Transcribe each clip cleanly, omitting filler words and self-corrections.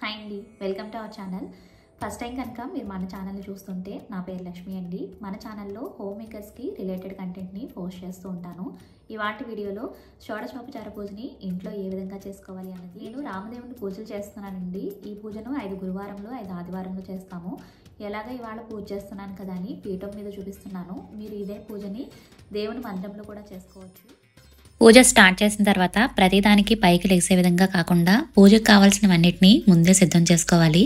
Hi అండి, welcome to our channel. First time కనుక మీరు మన ఛానల్ని చూస్తుంటే నా పేరు లక్ష్మి అండి. మన ఛానల్లో హోమ్ మేకర్స్కి రిలేటెడ్ కంటెంట్ని పోస్ట్ చేస్తూ ఉంటాను. ఇవాటి వీడియోలో షోడశోపచార పూజని ఇంట్లో ఏ విధంగా చేసుకోవాలి అన్నది. నేను రామదేవుని పూజలు చేస్తున్నానండి. ఈ పూజను 5 గురువారంలో 5 ఆదివారంలో చేస్తాము. ఎలాగ ఇవాళ పూజ చేస్తున్నాను కదా అని పీఠం మీద చూపిస్తున్నాను. మీరు ఇదే పూజని దేవుని మందిరంలో కూడా చేసుకోవచ్చు. పూజ స్టార్ట్ చేసిన తర్వాత ప్రతిదానికి పైకి లేసే విధంగా కాకుండా పూజకు కావాల్సినవన్నిటిని ముందే సిద్ధం చేసుకోవాలి.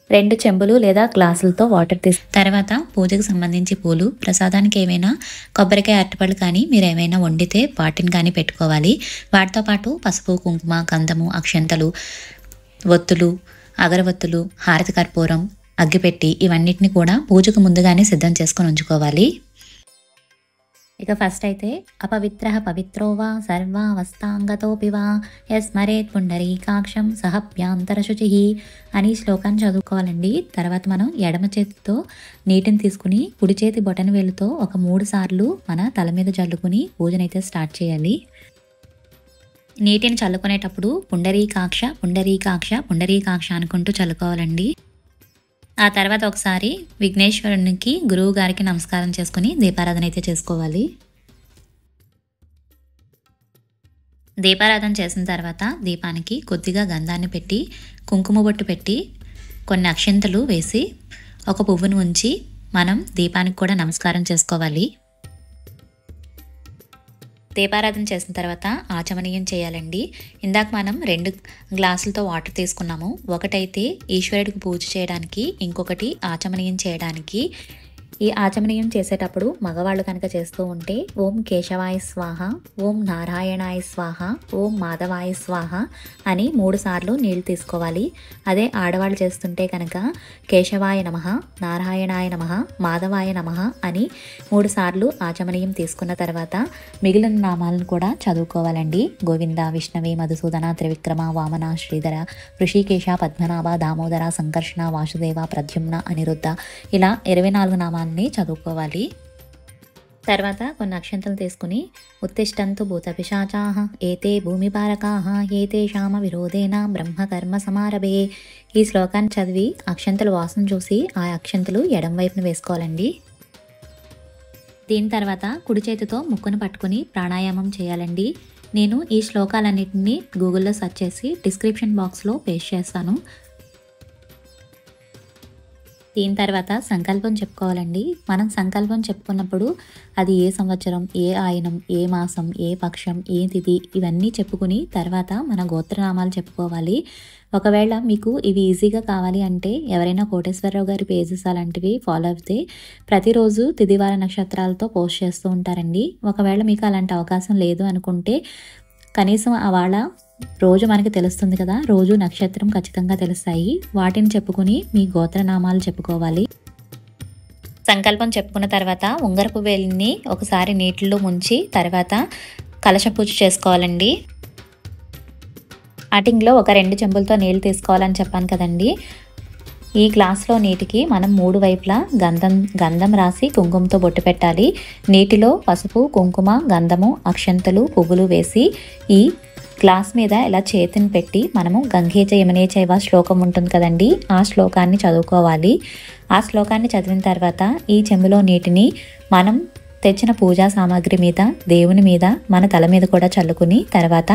2 చెంబులు లేదా గ్లాసులతో వాటర్ తర్వాత పూజకు సంబంధించి పూలు, ప్రసాదానికి ఏమైనా కొబ్బరికాయ అరటిపళ్ళు కానీ మీరు ఏమైనా వండితే వాటిని కానీ పెట్టుకోవాలి. వాటితో పాటు పసుపు, కుంకుమ, గంధము, అక్షంతలు, ఒత్తులు, అగరవత్తులు, హారతి కర్పూరం, అగ్గిపెట్టి ఇవన్నిటిని కూడా పూజకు ముందుగానే సిద్ధం చేసుకొని ఉంచుకోవాలి. ఇక ఫస్ట్ అయితే అపవిత్రః పవిత్రో వా సర్వావస్థాంగతోపి వా యస్మరేత్ పుండరీకాక్షం సహప్యాంతరశుచిః అని శ్లోకాన్ని చదువుకోవాలండి. తర్వాత మనం ఎడమ చేతితో నీటిని తీసుకుని కుడి చేతి బొటన వేలుతో ఒక 3 సార్లు మన తల మీద చల్లుకుని పూజనైతే స్టార్ట్ చేయాలి. నీటిని చల్లుకునేటప్పుడు పుండరీకాక్ష పుండరీకాక్ష పుండరీకాక్ష అనుకుంటూ చల్లుకోవాలండి. ఆ తర్వాత ఒకసారి విఘ్నేశ్వరునికి గురువు గారికి నమస్కారం చేసుకుని దీపారాధన అయితే చేసుకోవాలి. దీపారాధన చేసిన తర్వాత దీపానికి కొద్దిగా గంధాన్ని పెట్టి కుంకుమ బొట్టు పెట్టి కొన్ని అక్షంతలు వేసి ఒక పువ్వును ఉంచి మనం దీపానికి కూడా నమస్కారం చేసుకోవాలి. దీపారాధన చేసిన తర్వాత ఆచమనీయం చేయాలండి. ఇందాక మనం 2 గ్లాసులతో వాటర్ తీసుకున్నాము. ఒకటైతే ఈశ్వరుడికి పూజ చేయడానికి, ఇంకొకటి ఆచమనీయం చేయడానికి. ఈ ఆచమనీయం చేసేటప్పుడు మగవాళ్ళు కనుక చేస్తూ ఉంటే ఓం కేశవాయ స్వాహ, ఓం నారాయణాయ స్వాహ, ఓం మాధవాయ స్వాహ అని 3 సార్లు నీళ్లు తీసుకోవాలి. అదే ఆడవాళ్ళు చేస్తుంటే కనుక కేశవాయ నమః, నారాయణాయ నమః, మాధవాయ నమః అని 3 సార్లు ఆచమనీయం తీసుకున్న తర్వాత మిగిలిన నామాలను కూడా చదువుకోవాలండి. గోవింద, విష్ణవే, మధుసూదన, త్రివిక్రమ, వామన, శ్రీధర, ఋషికేశ, పద్మనాభ, దామోదర, సంకర్షణ, వాసుదేవ, ప్రద్యుమ్న, అనిరుద్ధ ఇలా 24 నామాలని చదువుకోవాలి. తర్వాత కొన్ని అక్షంతలు తీసుకుని ఉత్తిష్టంతు భూతపిశాచాః ఏతే భూమిపాలకాః ఏతేషామ విరోధేన బ్రహ్మకర్మ సమారభే ఈ శ్లోకాన్ని చదివి అక్షంతలు వాసన చూసి ఆ అక్షంతలు ఎడం వైపున వేసుకోవాలండి. దీని తర్వాత కుడి చేతితో ముక్కును పట్టుకుని ప్రాణాయామం చేయాలండి. నేను ఈ శ్లోకాలన్నింటినీ గూగుల్లో సెర్చ్ చేసి డిస్క్రిప్షన్ బాక్స్లో పేస్ట్ చేస్తాను. దీని తర్వాత సంకల్పం చెప్పుకోవాలండి. మనం సంకల్పం చెప్పుకున్నప్పుడు అది ఏ సంవత్సరం, ఏ ఆయనం, ఏ మాసం, ఏ పక్షం, ఏ తిథి ఇవన్నీ చెప్పుకుని తర్వాత మన గోత్రనామాలు చెప్పుకోవాలి. ఒకవేళ మీకు ఇవి ఈజీగా కావాలి అంటే ఎవరైనా కోటేశ్వరరావు గారి పేజెస్ అలాంటివి ఫాలో అయితే ప్రతిరోజు తిథివార నక్షత్రాలతో పోస్ట్ చేస్తూ ఉంటారండి. ఒకవేళ మీకు అలాంటి అవకాశం లేదు అనుకుంటే కనీసం అవాళ రోజు మనకి తెలుస్తుంది కదా, రోజు నక్షత్రం ఖచ్చితంగా తెలుస్తాయి. వాటిని చెప్పుకుని మీ గోత్రనామాలు చెప్పుకోవాలి. సంకల్పం చెప్పుకున్న తర్వాత ఉంగరపు వేలిని ఒకసారి నీటిలో ముంచి తర్వాత కలశ పూజ చేసుకోవాలండి. అటింగ్లో ఒక 2 చెంబులతో నీళ్ళు తీసుకోవాలని చెప్పాను కదండి. ఈ గ్లాస్లో నీటికి మనం 3 వైపులా గంధం రాసి కుంకుమతో బొట్టు పెట్టాలి. నీటిలో పసుపు, కుంకుమ, గంధము, అక్షంతలు, పువ్వులు వేసి ఈ గ్లాస్ మీద ఇలా చేతిని పెట్టి మనము గంగేచ యమునే చైవ శ్లోకం ఉంటుంది కదండి, ఆ శ్లోకాన్ని చదువుకోవాలి. ఆ శ్లోకాన్ని చదివిన తర్వాత ఈ చెంబులో నీటిని మనం తెచ్చిన పూజా సామాగ్రి మీద, దేవుని మీద, మన తల మీద కూడా చల్లుకుని తర్వాత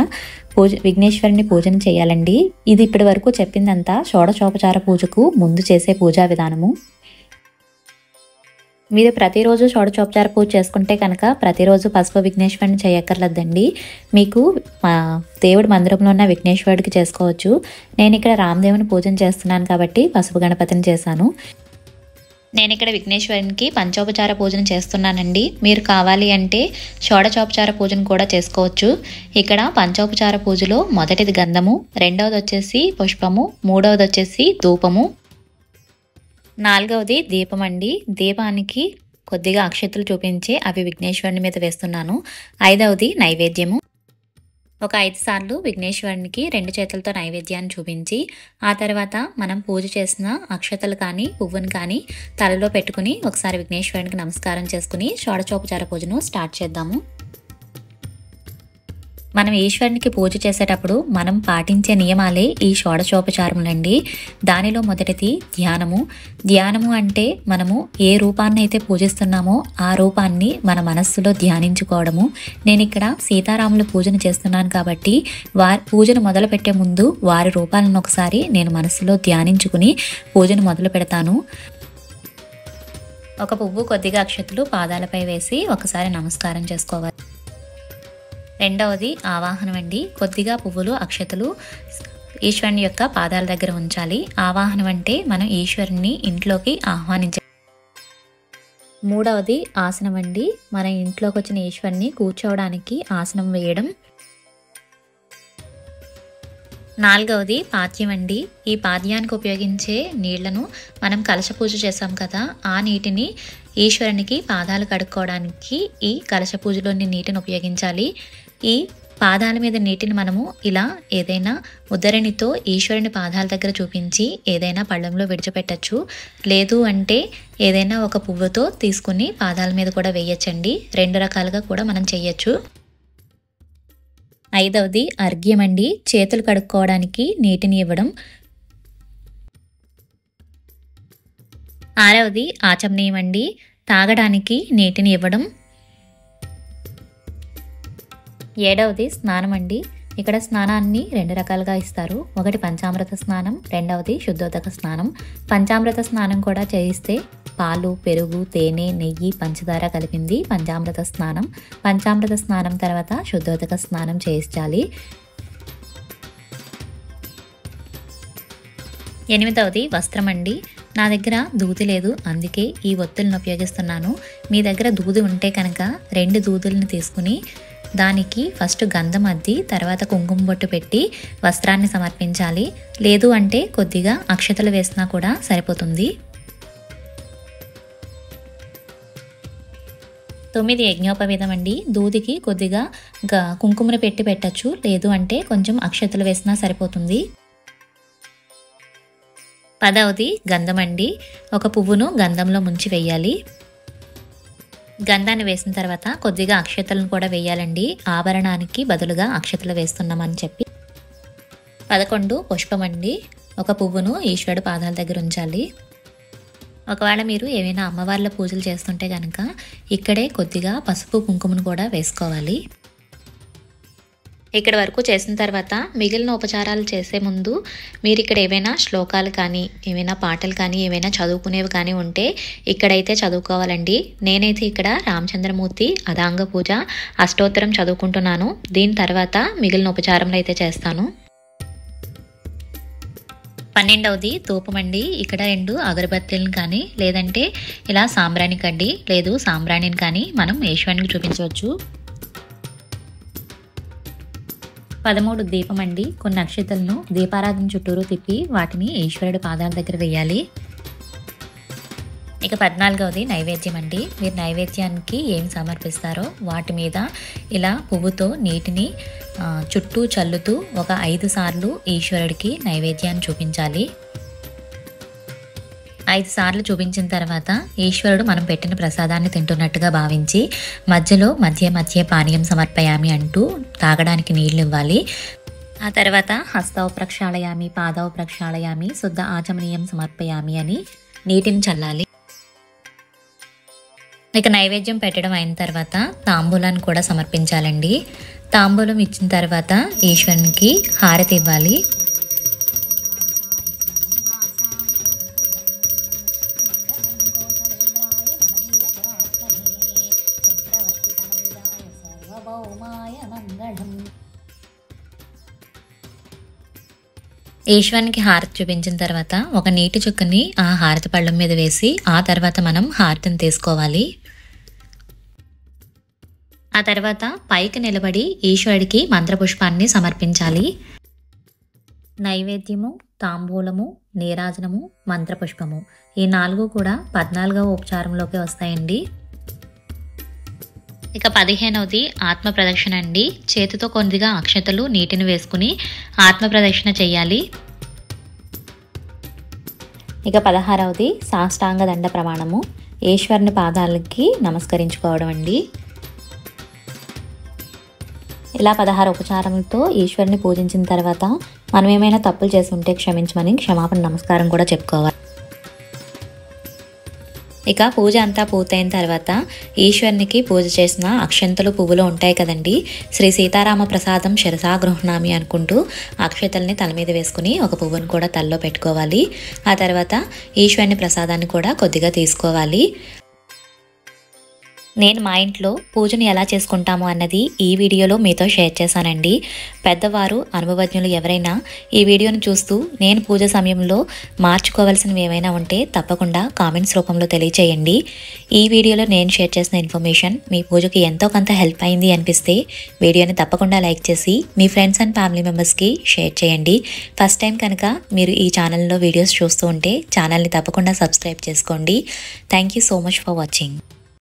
విఘ్నేశ్వరుని పూజను చేయాలండి. ఇది ఇప్పటి వరకు చెప్పిందంతా షోడశోపచార పూజకు ముందు చేసే పూజా విధానము. మీరు ప్రతిరోజు షోడశోపచార పూజ చేసుకుంటే కనుక ప్రతిరోజు పసుపు విఘ్నేశ్వరుని చేయక్కర్లేదండి. మీకు దేవుడి మందిరంలో ఉన్న విఘ్నేశ్వరుడికి చేసుకోవచ్చు. నేను ఇక్కడ రామదేవుని పూజను చేస్తున్నాను కాబట్టి పసుపు గణపతిని చేశాను. నేను ఇక్కడ విఘ్నేశ్వరునికి పంచోపచార పూజను చేస్తున్నానండి. మీరు కావాలి అంటే షోడశోపచార పూజను కూడా చేసుకోవచ్చు. ఇక్కడ పంచోపచార పూజలో మొదటిది గంధము, రెండవది వచ్చేసి పుష్పము, మూడవది వచ్చేసి ధూపము, 4వది దీపం అండి. దీపానికి కొద్దిగా అక్షతలు చూపించి అవి విఘ్నేశ్వరుని మీద వేస్తున్నాను. 5వది నైవేద్యము. ఒక 5 సార్లు విఘ్నేశ్వరునికి 2 చేతులతో నైవేద్యాన్ని చూపించి ఆ తర్వాత మనం పూజ చేసిన అక్షతలు కానీ పువ్వుని కానీ తలలో పెట్టుకుని ఒకసారి విఘ్నేశ్వరునికి నమస్కారం చేసుకుని షోడశోపచార పూజను స్టార్ట్ చేద్దాము. మనం ఈశ్వరునికి పూజ చేసేటప్పుడు మనం పాటించే నియమాలే ఈ షోడశోపచారములండి. దానిలో మొదటిది ధ్యానము. ధ్యానము అంటే మనము ఏ రూపాన్ని అయితే పూజిస్తున్నామో ఆ రూపాన్ని మన మనస్సులో ధ్యానించుకోవడము. నేను ఇక్కడ సీతారాముల పూజను చేస్తున్నాను కాబట్టి వారి పూజను మొదలు పెట్టే ముందు వారి రూపాలను ఒకసారి నేను మనస్సులో ధ్యానించుకుని పూజను మొదలు పెడతాను. ఒక పువ్వు కొద్దిగా అక్షతలు పాదాలపై వేసి ఒకసారి నమస్కారం చేసుకోవాలి. రెండవది ఆవాహనం అండి. కొద్దిగా పువ్వులు అక్షతలు ఈశ్వరుని యొక్క పాదాల దగ్గర ఉంచాలి. ఆవాహనం అంటే మనం ఈశ్వరుని ఇంట్లోకి ఆహ్వానించాలి. మూడవది ఆసనం అండి. మన ఇంట్లోకి వచ్చిన ఈశ్వరుని కూర్చోవడానికి ఆసనం వేయడం. నాలుగవది పాద్యం అండి. ఈ పాద్యానికి ఉపయోగించే నీళ్లను మనం కలశ పూజ చేసాం కదా, ఆ నీటిని ఈశ్వరునికి పాదాలు కడుక్కోవడానికి ఈ కలశ పూజలోని నీటిని ఉపయోగించాలి. ఈ పాదాల మీద నీటిని మనము ఇలా ఏదైనా ఉద్దరణితో ఈశ్వరుని పాదాల దగ్గర చూపించి ఏదైనా పళ్ళెంలో విడిచిపెట్టచ్చు. లేదు అంటే ఏదైనా ఒక పువ్వుతో తీసుకుని పాదాల మీద కూడా వేయచ్చండి. రెండు రకాలుగా కూడా మనం చెయ్యొచ్చు. ఐదవది అర్ఘ్యం అండి. చేతులు కడుక్కోవడానికి నీటిని ఇవ్వడం. ఆరవది ఆచమనీయం అండి. తాగడానికి నీటిని ఇవ్వడం. ఏడవది స్నానం అండి. ఇక్కడ స్నానాన్ని రెండు రకాలుగా ఇస్తారు. ఒకటి పంచామృత స్నానం, రెండవది శుద్ధోదక స్నానం. పంచామృత స్నానం కూడా చేయిస్తే పాలు, పెరుగు, తేనె, నెయ్యి, పంచదార కలిపింది పంచామృత స్నానం. పంచామృత స్నానం తర్వాత శుద్ధోదక స్నానం చేయించాలి. ఎనిమిదవది వస్త్రం అండి. నా దగ్గర దూది లేదు, అందుకే ఈ ఒత్తులను ఉపయోగిస్తున్నాను. మీ దగ్గర దూది ఉంటే కనుక 2 దూదులను తీసుకుని దానికి ఫస్ట్ గంధం అద్ది తర్వాత కుంకుమ బొట్టు పెట్టి వస్త్రాన్ని సమర్పించాలి. లేదు అంటే కొద్దిగా అక్షతలు వేసినా కూడా సరిపోతుంది. 9 యజ్ఞోపవీతం అండి. దూదికి కొద్దిగా కుంకుమను పెట్టి పెట్టచ్చు. లేదు అంటే కొంచెం అక్షతలు వేసినా సరిపోతుంది. 10వది గంధం అండి. ఒక పువ్వును గంధంలో ముంచి వేయాలి. గంధాన్ని వేసిన తర్వాత కొద్దిగా అక్షతలను కూడా వేయాలండి. ఆభరణానికి బదులుగా అక్షతలు వేస్తున్నామని చెప్పి. 11 పుష్పం అండి. ఒక పువ్వును ఈశ్వరుడు పాదాల దగ్గర ఉంచాలి. ఒకవేళ మీరు ఏమైనా అమ్మవార్ల పూజలు చేస్తుంటే కనుక ఇక్కడే కొద్దిగా పసుపు కుంకుమను కూడా వేసుకోవాలి. ఇక్కడ వరకు చేసిన తర్వాత మిగిలిన ఉపచారాలు చేసే ముందు మీరు ఇక్కడ ఏవైనా శ్లోకాలు కానీ ఏమైనా పాటలు కానీ ఏమైనా చదువుకునేవి కానీ ఉంటే ఇక్కడైతే చదువుకోవాలండి. నేనైతే ఇక్కడ రామచంద్రమూర్తి అదాంగ పూజ అష్టోత్తరం చదువుకుంటున్నాను. దీని తర్వాత మిగిలిన ఉపచారములు అయితే చేస్తాను. 12వది ధూపం అండి. ఇక్కడ 2 అగరబత్తీలను కానీ లేదంటే ఇలా సాంబ్రాణి కడ్డి లేదు సాంబ్రాణిని కానీ మనం ఈశ్వరునికి చూపించవచ్చు. 13 దీపం అండి. కొన్ని అక్షతలను దీపారాధన చుట్టూరు తిప్పి వాటిని ఈశ్వరుడి పాదాల దగ్గర వేయాలి. ఇక 14వది నైవేద్యం అండి. మీరు నైవేద్యానికి ఏం సమర్పిస్తారో వాటి మీద ఇలా పువ్వుతో నీటిని చుట్టూ చల్లుతూ ఒక 5 సార్లు ఈశ్వరుడికి నైవేద్యాన్ని చూపించాలి. 5 సార్లు చూపించిన తర్వాత ఈశ్వరుడు మనం పెట్టిన ప్రసాదాన్ని తింటున్నట్టుగా భావించి మధ్యలో మధ్య పానీయం సమర్పయామి అంటూ తాగడానికి నీళ్లు ఇవ్వాలి. ఆ తర్వాత హస్తౌ ప్రక్షాళయామి, పాదౌ ప్రక్షాళయామి, శుద్ధ ఆచమనీయం సమర్పయామి అని నీటిని చల్లాలి. ఇక నైవేద్యం పెట్టడం అయిన తర్వాత తాంబూలాన్ని కూడా సమర్పించాలండి. తాంబూలం ఇచ్చిన తర్వాత ఈశ్వరునికి హారతి ఇవ్వాలి. ఈశ్వరునికి హారతి చూపించిన తర్వాత ఒక నీటి చుక్కని ఆ హారతి పళ్ళం మీద వేసి ఆ తర్వాత మనం హారతిని తీసుకోవాలి. ఆ తర్వాత పైకి నిలబడి ఈశ్వరుడికి మంత్రపుష్పాన్ని సమర్పించాలి. నైవేద్యము, తాంబూలము, నీరాజనము, మంత్రపుష్పము ఈ 4 కూడా 14వ ఉపచారంలోకి వస్తాయండి. ఇక 15వది ఆత్మ ప్రదక్షిణ అండి. చేతితో కొద్దిగా అక్షతలు నీటిని వేసుకుని ఆత్మ ప్రదక్షిణ చేయాలి. ఇక 16వది సాష్టాంగ దండ ప్రమాణము. ఈశ్వరుని పాదాలకి నమస్కరించుకోవడం అండి. ఇలా 16 ఉపచారములతో ఈశ్వరుని పూజించిన తర్వాత మనం ఏమైనా తప్పులు చేసి ఉంటే క్షమించమని క్షమాపణ నమస్కారం కూడా చెప్పుకోవాలి. ఇక పూజ అంతా పూర్తయిన తర్వాత ఈశ్వరునికి పూజ చేసిన అక్షంతలు పువ్వులు ఉంటాయి కదండి, శ్రీ సీతారామ ప్రసాదం శిరసా గృహ్ణామి అనుకుంటూ అక్షతల్ని తల మీద వేసుకుని ఒక పువ్వును కూడా తలలో పెట్టుకోవాలి. ఆ తర్వాత ఈశ్వరుని ప్రసాదాన్ని కూడా కొద్దిగా తీసుకోవాలి. నేను మా ఇంట్లో పూజను ఎలా చేసుకుంటాము అన్నది ఈ వీడియోలో మీతో షేర్ చేశానండి. పెద్దవారు అనుభవజ్ఞులు ఎవరైనా ఈ వీడియోను చూస్తూ నేను పూజ సమయంలో మార్చుకోవాల్సినవి ఏమైనా ఉంటే తప్పకుండా కామెంట్స్ రూపంలో తెలియచేయండి. ఈ వీడియోలో నేను షేర్ చేసిన ఇన్ఫర్మేషన్ మీ పూజకి ఎంతో కొంత హెల్ప్ అయింది అనిపిస్తే వీడియోని తప్పకుండా లైక్ చేసి మీ ఫ్రెండ్స్ అండ్ ఫ్యామిలీ మెంబర్స్కి షేర్ చేయండి. ఫస్ట్ టైం కనుక మీరు ఈ ఛానల్లో వీడియోస్ చూస్తూ ఉంటే ఛానల్ని తప్పకుండా సబ్స్క్రైబ్ చేసుకోండి. Thank you so much for watching.